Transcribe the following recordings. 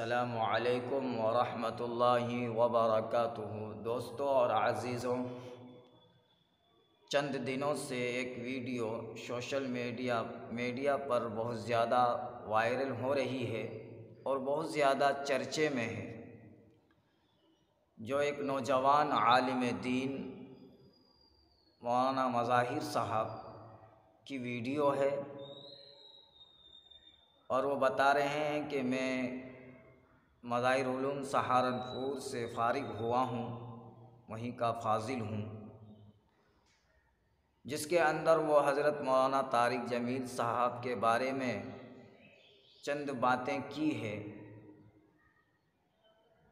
अस्सलामु अलैकुम वरहमतुल्लाहि वबरकातुहू। दोस्तों और अज़ीज़ों, चंद दिनों से एक वीडियो सोशल मीडिया पर बहुत ज़्यादा वायरल हो रही है और बहुत ज़्यादा चर्चे में है। जो एक नौजवान आलिम दीन मौलाना मज़ाहिर साहब की वीडियो है और वो बता रहे हैं कि मैं मज़ाहिर उलूम सहारनपुर से फ़ारिग हुआ हूँ, वहीं का फ़ाज़िल हूँ, जिसके अंदर वो हज़रत मौलाना तारिक जमील साहब के बारे में चंद बातें की है,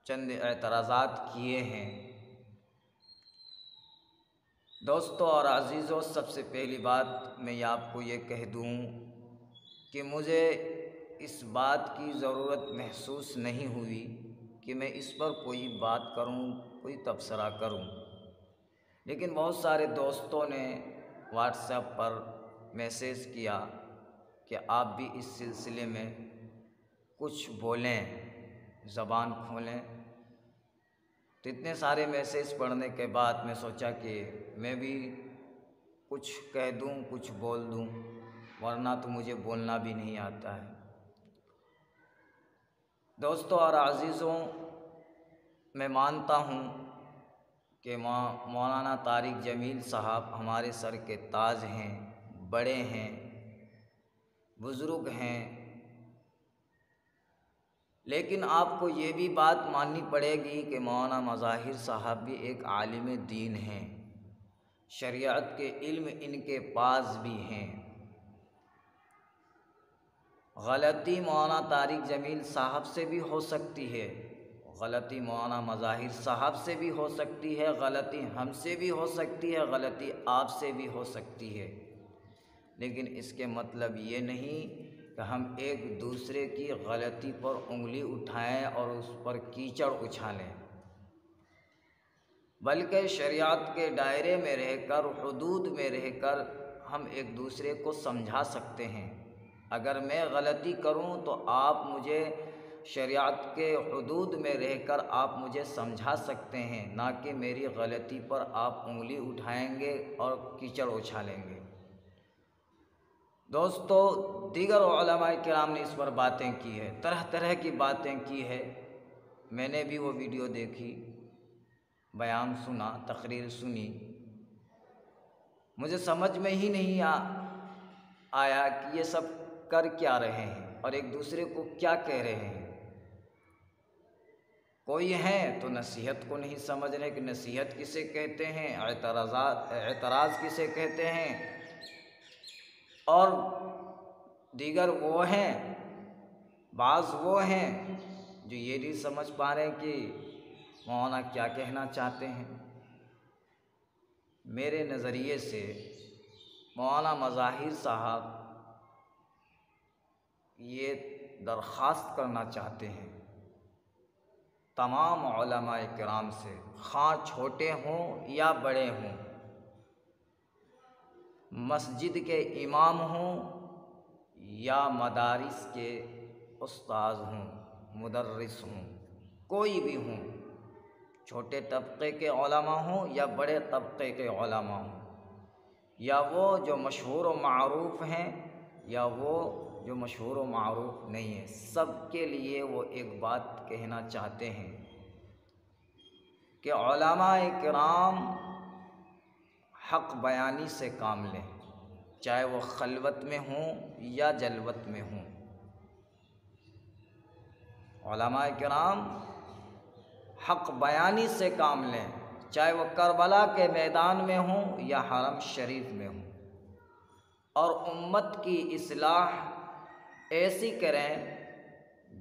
चंद एतराज़ात किए हैं। दोस्तों और अज़ीज़ों, सबसे पहली बात मैं आपको ये कह दूँ कि मुझे इस बात की ज़रूरत महसूस नहीं हुई कि मैं इस पर कोई बात करूं, कोई तबसरा करूं, लेकिन बहुत सारे दोस्तों ने व्हाट्सएप पर मैसेज किया कि आप भी इस सिलसिले में कुछ बोलें, ज़बान खोलें। तो इतने सारे मैसेज पढ़ने के बाद मैं सोचा कि मैं भी कुछ कह दूं, कुछ बोल दूं, वरना तो मुझे बोलना भी नहीं आता है। दोस्तों और अज़ीज़ों, मैं मानता हूँ कि मौलाना तारिक जमील साहब हमारे सर के ताज हैं, बड़े हैं, बुज़ुर्ग हैं, लेकिन आपको ये भी बात माननी पड़ेगी कि मौलाना मज़ाहिर साहब भी एक आलिम दीन हैं, शरीयत के इल्म इनके पास भी हैं। गलती मौलाना तारिक जमील साहब से भी हो सकती है, गलती मौलाना मज़ाहिर साहब से भी हो सकती है, गलती हमसे भी हो सकती है, गलती आपसे भी हो सकती है, लेकिन इसके मतलब ये नहीं कि हम एक दूसरे की गलती पर उंगली उठाएं और उस पर कीचड़ उछालें, बल्कि शरीयत के दायरे में रहकर, हुदूद में रहकर हम एक दूसरे को समझा सकते हैं। अगर मैं गलती करूं तो आप मुझे शरीयत के हुदूद में रहकर आप मुझे समझा सकते हैं, ना कि मेरी गलती पर आप उंगली उठाएंगे और कीचड़ उछालेंगे। दोस्तों, दीगर उलमाए किराम ने इस पर बातें की है, तरह तरह की बातें की है। मैंने भी वो वीडियो देखी, बयान सुना, तकरीर सुनी। मुझे समझ में ही नहीं आया कि ये सब कर क्या रहे हैं और एक दूसरे को क्या कह रहे हैं। कोई हैं तो नसीहत को नहीं समझ रहे कि नसीहत किसे कहते हैं, एतराज़ किसे कहते हैं, और दीगर वो हैं, बाज़ वो हैं जो ये नहीं समझ पा रहे कि मौलाना क्या कहना चाहते हैं। मेरे नज़रिए से मौलाना मज़ाहिर साहब ये दरख्वास्त करना चाहते हैं तमाम उलमाए किराम से, ख़ां छोटे हों या बड़े हों, मस्जिद के इमाम हों या मदारिस के उस्ताद हों, मुदर्रिस हों, कोई भी हों, छोटे तबके के उलमा हों या बड़े तबके के उलमा हों, या वो जो मशहूर व मारूफ़ हैं या वो जो मशहूर व मारूफ़ नहीं है, सब के लिए वो एक बात कहना चाहते हैं कि उलमाए किराम हक़ बयानी से काम लें, चाहे वो खलवत में हों या जलवत में हों। उलमाए किराम हक़ बयानी से काम लें, चाहे वो करबला के मैदान में हों या हरम शरीफ में हों, और उम्मत की इस्लाह ऐसी करें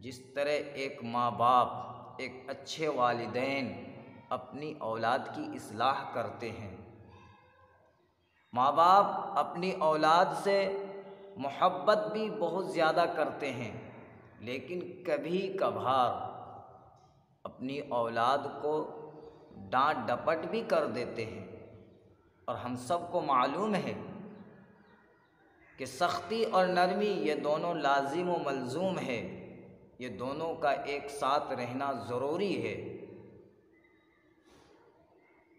जिस तरह एक माँ बाप, एक अच्छे वालिदैन अपनी औलाद की इस्लाह करते हैं। माँ बाप अपनी औलाद से मोहब्बत भी बहुत ज़्यादा करते हैं, लेकिन कभी कभार अपनी औलाद को डांट डपट भी कर देते हैं। और हम सबको मालूम है कि सख्ती और नरमी ये दोनों लाजिम व मलजूम है। ये दोनों का एक साथ रहना ज़रूरी है।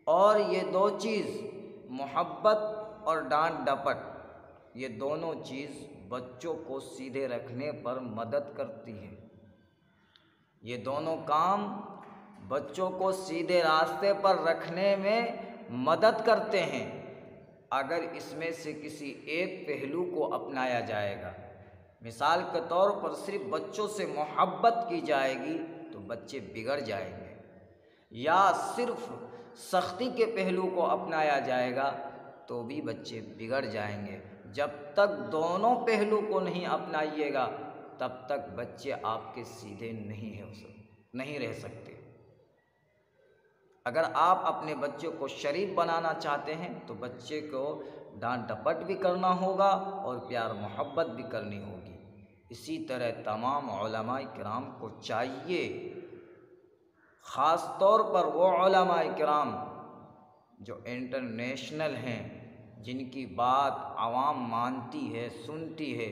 और ये दो चीज़, मोहब्बत और डांट डपट, ये दोनों चीज़ बच्चों को सीधे रखने पर मदद करती है। ये दोनों काम बच्चों को सीधे रास्ते पर रखने में मदद करते हैं अगर इसमें से किसी एक पहलू को अपनाया जाएगा। मिसाल के तौर पर सिर्फ बच्चों से मोहब्बत की जाएगी तो बच्चे बिगड़ जाएंगे, या सिर्फ सख्ती के पहलू को अपनाया जाएगा तो भी बच्चे बिगड़ जाएंगे। जब तक दोनों पहलू को नहीं अपनाइएगा तब तक बच्चे आपके सीधे नहीं रह सकते। अगर आप अपने बच्चों को शरीफ बनाना चाहते हैं तो बच्चे को डांट डपट भी करना होगा और प्यार मोहब्बत भी करनी होगी। इसी तरह तमाम उलमाए किराम को चाहिए, ख़ास तौर पर वो उलमाए किराम जो इंटरनेशनल हैं, जिनकी बात आवाम मानती है, सुनती है,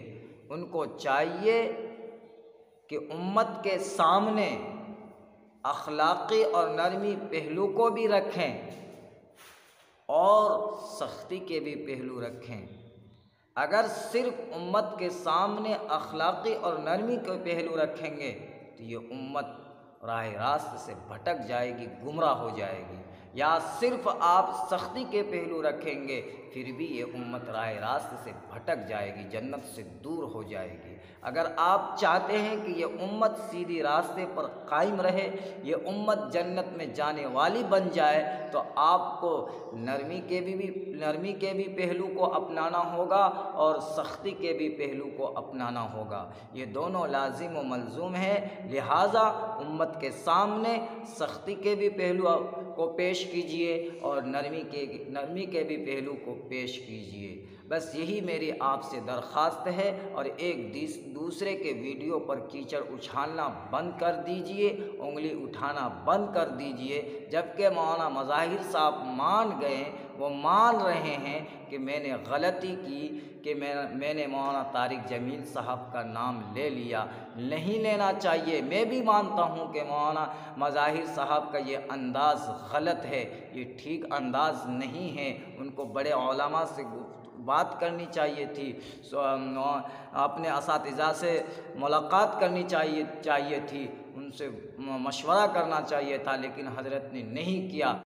उनको चाहिए कि उम्मत के सामने अखलाक़ी और नरमी पहलू को भी रखें और सख्ती के भी पहलू रखें। अगर सिर्फ उम्मत के सामने अखलाक़ी और नरमी के पहलू रखेंगे तो ये उम्मत राह रास्त से भटक जाएगी, गुमराह हो जाएगी। या सिर्फ आप सख्ती के पहलू रखेंगे फिर भी ये उम्मत राह रास्त से भटक जाएगी, जन्नत से दूर हो जाएगी। अगर आप चाहते हैं कि ये उम्मत सीधी रास्ते पर कायम रहे, ये उम्मत जन्नत में जाने वाली बन जाए, तो आपको नरमी के भी पहलू को अपनाना होगा और सख्ती के भी पहलू को अपनाना होगा। ये दोनों लाजिम व मलजूम है। लिहाजा उम्मत के सामने सख्ती के भी पहलू को पेश कीजिए और नरमी के भी पहलू को पेश कीजिए। बस यही मेरी आपसे दरख्वास्त है। और एक दूसरे के वीडियो पर कीचड़ उछालना बंद कर दीजिए, उंगली उठाना बंद कर दीजिए। जबकि मौलाना मज़ाहिर साहब मान गए, वो मान रहे हैं कि मैंने गलती की कि मैंने मौलाना तारिक जमील साहब का नाम ले लिया। नहीं लेना चाहिए। मैं भी मानता हूँ कि मौलाना मज़ाहिर साहब का ये अंदाज़ गलत है, ये ठीक अंदाज़ नहीं है। उनको बड़े उलमा से बात करनी चाहिए थी, अपने असातिज़ा से मुलाकात करनी चाहिए थी, उनसे मशवरा करना चाहिए था, लेकिन हज़रत ने नहीं किया।